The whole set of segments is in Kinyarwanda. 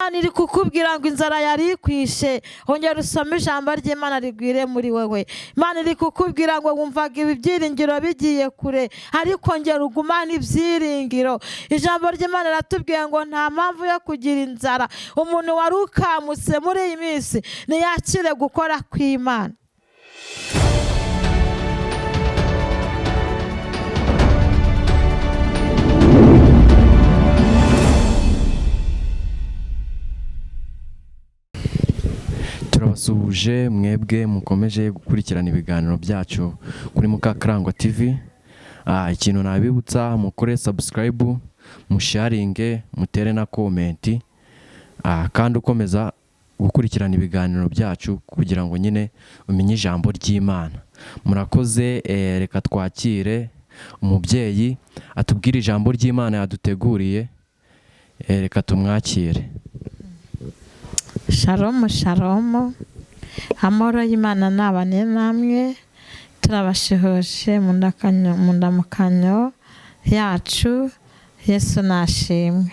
Imana iri kukubwira ngo inzara yari ikwishe ongera usome ijambo ry'Imana rigwire muri wewe. Imana iri kukubwira ngo wumvaga ibyiringiro bigiye kure ariko ongera ugumane ibyiringiro. Ijambo ry'Imana riratubwiye ngo nta mpamvu yo kugira inzara. Umuntu wari ukamutse muri iyi minsi niyakire gukora kw'Imana. Turabasuhuje mwebwe mukomeje gukurikirana ibiganiro byacu kuri Mukakarangwa TV. Ikintu nabibutsa mukore subscribe, musharinge, mutere na comment, kandi ukomeza gukurikirana ibiganiro byacu kugira ngo nyine umenye ijambo ry'Imana. Murakoze. Reka twakire umubyeyi atubwire ijambo ry'Imana yaduteguriye. Reka tumwakire. Shalom shalom, amahoro y'Imana nabane namwe. Turabashohoje mu ndamukanyo yacu. Yesu nashimwe.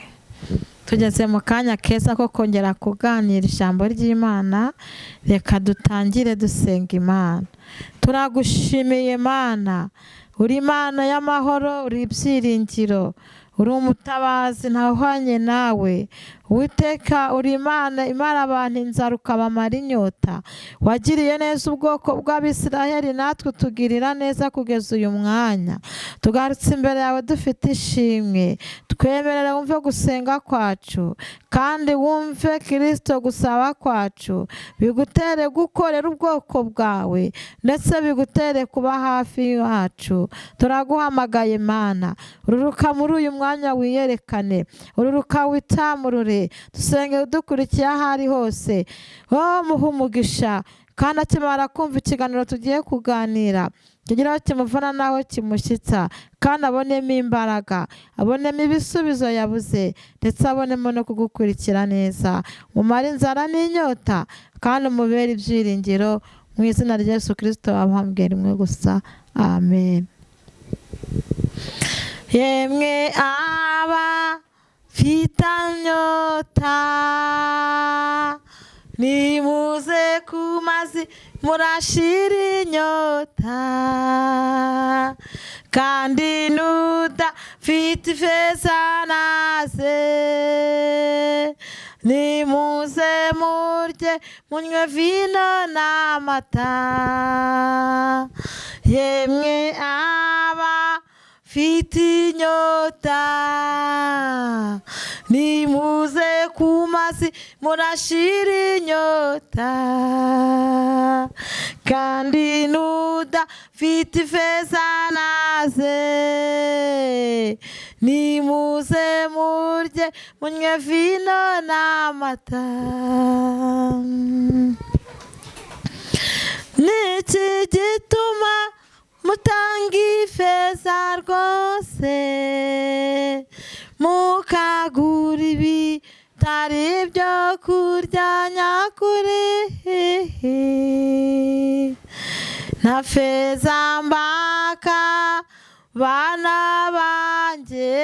Tugeze mu kanya keza ko kongera kuganira ijambo ry'Imana. Reka dutangire dusenga Imana. Turagushimiye Imana, uri Imana y'amahoro, uri ibyiringiro, uri umutabazi ntahwanye nawe. Uwiteka uri Imana imara abantu inzara ukabamara inyota. Wagiriye neza ubwoko bw'Abisiraheli, natwe tugirira neza kugeza uyu mwanya. Tugarutse imbere yawe dufite ishimwe. Twemerere wumve gusenga kwacu kandi wumve Kristo gusaba kwacu. Bigutere gukorera ubwoko bwawe ndetse bigutere kuba hafi yacu. Turaguhamagaye Imana, ururuka muri uyu mwanya wiyerekane, ururuka witamurure. Dusenge udukurikiye aho ari hose. Muhe umugisha kandi akimara kumva ikiganiro tugiye kuganira kigira aho kimuvana naho kimushyitsa, kandi abonemo imbaraga, abonemo ibisubizo yabuze, ndetse abonemo no kugukurikira neza. Mumare inzara n'inyota kandi umubere ibyiringiro, mu izina rya Yesu Kristo abambwe rimwe gusa, amen. Yemwe abafite inyota nimuze ku mazi murashira inyota, kandi n'udafite ifeza naze nimuze murye munywe vino n'amata. Yemwe abafite inyota nimuze ku mazi murashira inyota, kandi n'udafite ifeza naze nimuze murye munywe vino n'amata. Niki gituma mutanga ifeza rwose mukagura ibitari ibyo kurya nyakuri? Nta feza mbaka bana banjye,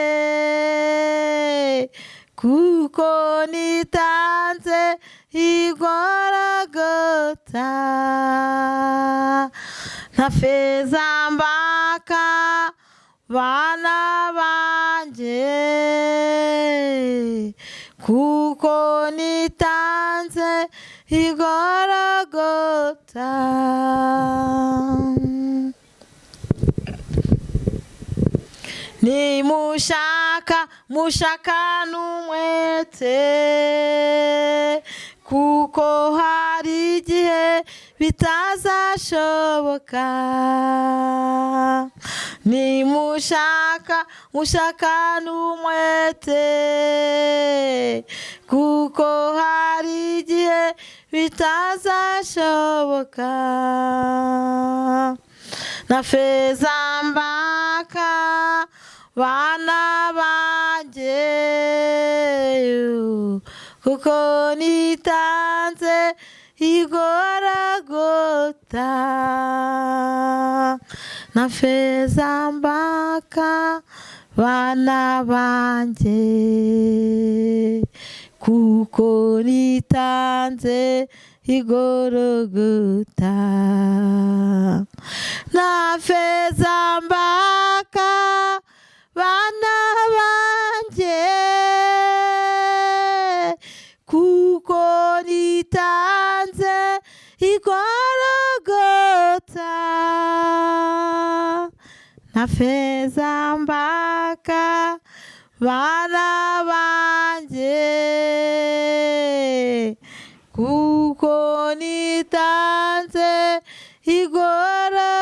kuko nitanze igorogota. Nta feza mbaka bana banjye, kuko nitanze igorogota. Nimushaka mushakane umwete, kuko hari igihe bitazashoboka. Nimushaka mushakane umwete, kuko hari igihe bitazashoboka. Na feza mbaka bana banjye, kuko nitanze igorogota. Na feza mbaka bana banjye, kuko nitanze igorogota. Nta feza mbaka bana banjye, kuko nitanze igorogota. Nta feza mbaka bana banjye, kuko nitanze igorogota.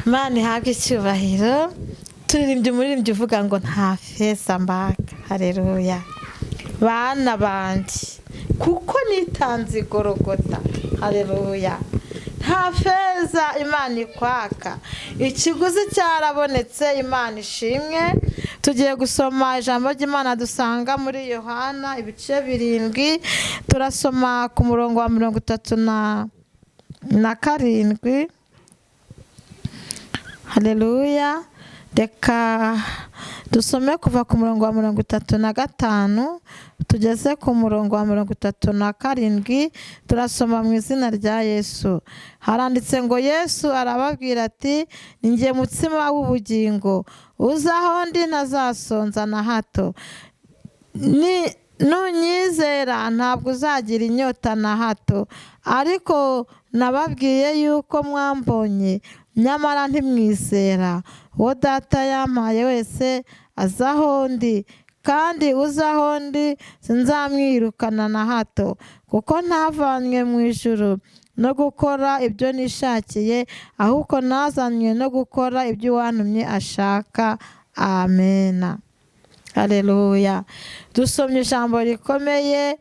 Imana ihabwe icyubahiro. Turirimbye umuririmbyi uvuga ngo nta feza mbaka. Haleluya. Bana banjye, kuko nitanze igorogota. Haleluya. Nta feza Imana ikwaka, ikiguzi cyarabonetse. Imana ishimwe. Tugiye gusoma ijambo ry'Imana dusanga muri Yohana ibice 7. Turasoma ku murongo wa 37. Haleluya. Reka dusome kuva ku murongo wa 35 tugeze ku murongo wa 37. Turasoma mu izina rya Yesu. Haranditse ngo Yesu arababwira ati, ni njye mutsima w'ubugingo, uza aho ndi ntazasonza na hato, nunyizera ntabwo uzagira inyota na hato. Ariko nababwiye yuko mwambonye, nyamara ntimwizera. Uwo Data yampaye wese aza aho ndi, kandi uza aho ndi sinzamwirukana na hato, kuko ntavanywe mu ijuru no gukora ibyo nishakiye, ahubwo nazanywe no gukora ibyo uwantumye ashaka. Amena. Haleluya. Dusomye ijambo rikomeye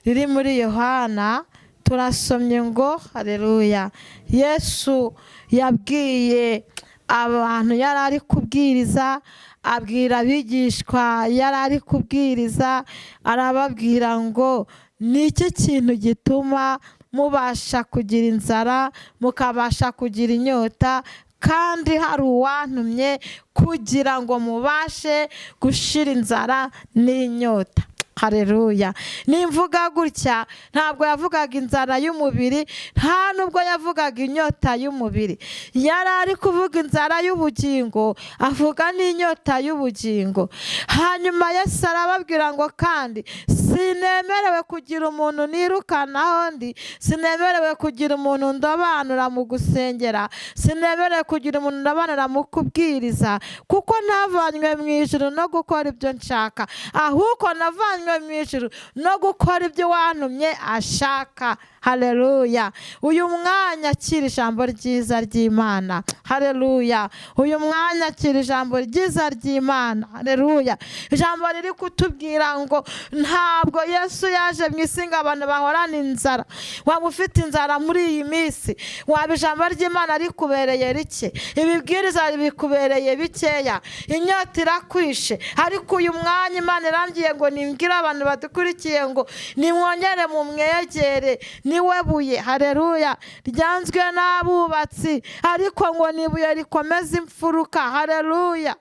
riri muri Yohana. Turasomye ngo haleluya, Yesu yabwiye abantu yari ari kubwiriza, abwira abigishwa yari ari kubwiriza, arababwira ngo ni iki kintu gituma mubasha kugira inzara mukabasha kugira inyota, kandi hari uwantumye kugira ngo mubashe gushira inzara n'inyota. Haleluya. Nimvuga gutya ntabwo yavugaga inzara y'umubiri, nta nubwo yavugaga inyota y'umubiri. Yari ari kuvuga inzara y'ubugingo, avuga n'inyota y'ubugingo. Hanyuma Yesu arababwira ngo kandi sinemerewe kugira umuntu nirukanaho ndi, sinemerewe kugira umuntu ndobanura mu gusengera, sinemerewe kugira umuntu ndobanura mu kubwiriza, kuko ntavanywe mu ijuru no gukora ibyo nshaka, ahubwo navanywe mu ijuru no gukora ibyo wantumye ashaka. Haleluya. Uyu mwanya akira ijambo ryiza ry'Imana. Haleluya. Uyu mwanya akira ijambo ryiza ry'Imana. Haleluya. Ijambo riri kutubwira ngo ntabwo Yesu yaje mu isi ngo abantu bahorana inzara. Waba ufite inzara muri iyi minsi, waba ijambo ry'Imana rikubereye rike, ibibwiriza bikubereye bikeya, inyota irakwishe, ariko uyu mwanya Imana irambwiye ngo nimbwire abantu badukurikiye ngo nimwongere mu mwegere, niwe buye. Haleluya. Ryanzwe n'abubatsi, ariko ngo nibuye rikomeza imfuruka. Haleluya.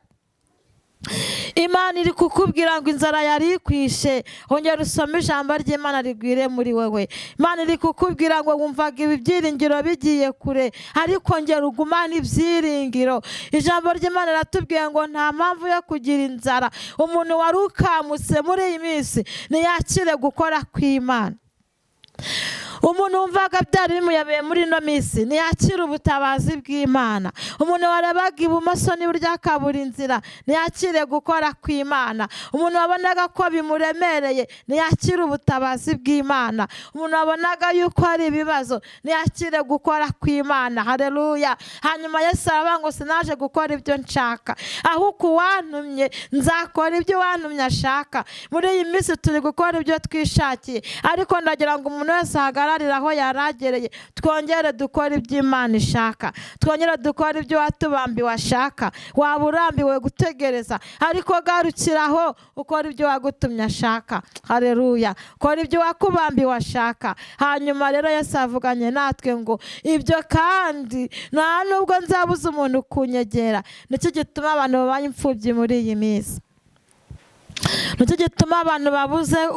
Imana iri kukubwira ngo inzara yari ikwishe, ongera usome ijambo ry'Imana rigwire muri wewe. Imana iri kukubwira ngo wumvaga ibi byiringiro bigiye kure, ariko ongera ugumane ibyiringiro. Ijambo ry'Imana riratubwiye ngo nta mpamvu yo kugira inzara. Umuntu wari ukamutse muri iyi minsi ntiyakire gukora kw'Imana. Umuntu wumvaga byari bimuyobeye muri ino minsi ntiyakire ubutabazi bw'Imana. Umuntu warebaga ibumoso n'iburyo akabura inzira ntiyakire gukora kw'Imana. Umuntu wabonaga ko bimuremereye ntiyakire ubutabazi bw'Imana. Umuntu wabonaga yuko hari ibibazo ntiyakire gukora kw'Imana. Haleluya. Hanyuma Yesu aravuga ngo sinaje gukora ibyo nshaka, ahubwo uwantumye nzakora ibyo uwantumye ashaka. Muri iyi minsi turi gukora ibyo twishakiye, ariko ndagira ngo umuntu wese ahagarare duhagararire aho yaragereye, twongere dukore ibyo Imana ishaka, twongere dukore ibyo watubambiwe ashaka. Waba urambiwe gutegereza, ariko garukiraho ukora ibyo wagutumye ashaka. Haleluya. Kora ibyo wakubambiwe ashaka. Hanyuma rero Yesu avuganye natwe ngo ibyo kandi nta nubwo nzabuza umuntu kunyegera. Nicyo gituma abantu babaye imfubyi muri iyi minsi. Nicyo gituma abantu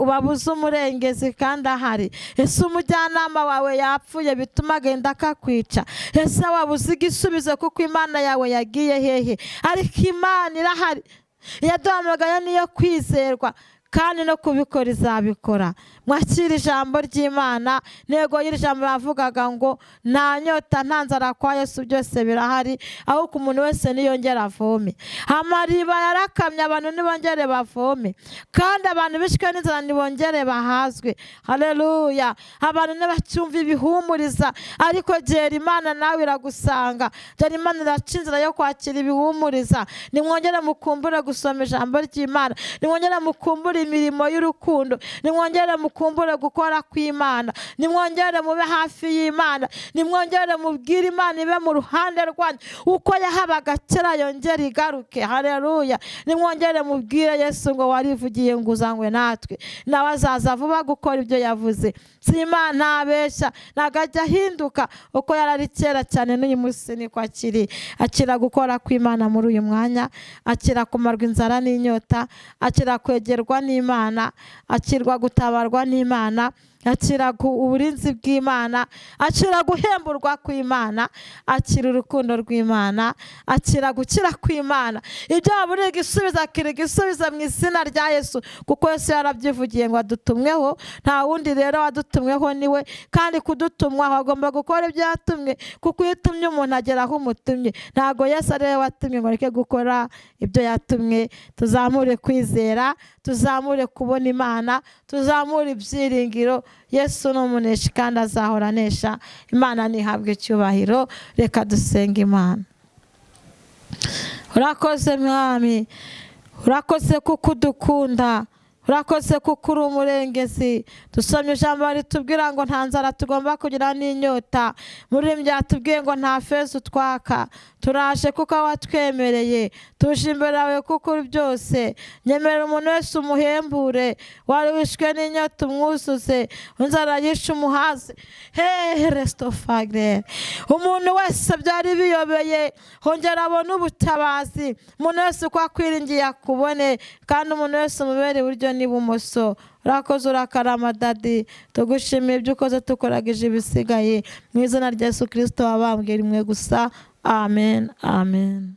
babuze umurengezi kandi ahari. Ese umujyanama wawe yapfuye bituma agenda akakwica. Ese wabuze igisubizo kuko Imana yawe yagiye hehe? Ariko Imana irahari. Yaduhamagaye niyo kwizerwa kandi no kubikora izabikora. Mwakira ijambo ry'Imana. Ntego y'iri jambo bavugaga ngo nta nyota nta nzara kwa Yesu, byose birahari, ahubwo umuntu wese niyongera avome. Amariba yarakamye, abantu nibongere bavome, kandi abantu bishwe n'inzara nibongere bahazwe. Haleluya. Abantu nibacyumva ibihumuriza, ariko gera Imana nawe iragusanga. Gera Imana iraca inzira yo kwakira ibihumuriza. Nimwongere mukumbure gusoma ijambo ry'Imana, nimwongere mukumbure imirimo y'urukundo, nimwongere mukumbure gukora kw'Imana, nimwongere mube hafi y'Imana, nimwongere mubwire Imana ibe mu ruhande rwanyu. Uko yahabaga kera yongere igaruke. Haleluya. Nimwongere mubwire Yesu ngo warivugiye ngo uzanywe natwe, nawe azaza vuba gukora ibyo yavuze. Si Imana abeshya, ntabwo ajya ahinduka. Uko yarari kera cyane n'uyu munsi niko akiri. Akira gukora kw'Imana muri uyu mwanya, akira kumarwa inzara n'inyota, akira kwegerwa n'Imana, akirwa gutabarwa n'Imana, akira uburinzi bw'Imana, akira guhemburwa kw'Imana, akira urukundo rw'Imana, akira gukira kw'Imana. Ibyo waburiye igisubizo akira igisubizo mu izina rya Yesu, kuko Yesu yarabyivugiye ngo adutumweho. Nta wundi rero wadutumweho niwe, kandi kudutumwaho agomba gukora ibyo yatumwe, kuko iyo utumye umuntu agera aho umutumye. Ntabwo Yesu ari we watumye ngo areke gukora ibyo yatumwe. Tuzamure kwizera, tuzamure kubona Imana, tuzamure ibyiringiro. Yesu ni umuneshi kandi azahora anesha. Imana nihabwe icyubahiro. Reka dusenge Imana. Urakoze Mwami, urakoze kuko udukunda, urakoze kuko uri umurengezi. Dusomye ijambo ritubwira ngo nta nzara tugomba kugira n'inyota. Muri byatubwiye ngo nta feza utwaka. Turaje kuko watwemereye, tuje imbere yawe kuko uri byose. Nyemerera umuntu wese umuhembure, wari wishwe n'inyota umwuzuze, inzara yishe umuhaze. Restofagre. Umuntu wese byari biyobeye, hongera abone ubutabazi. Umuntu wese uko akwiringiye akubone, kandi umuntu wese umubere iburyo n'ibumoso. Urakoze urakarama Dadi, tugushimiye ibyo ukoze tukoragije ibisigaye. Mu izina rya Yesu Kristo wabambwe rimwe gusa. Amen. Amen.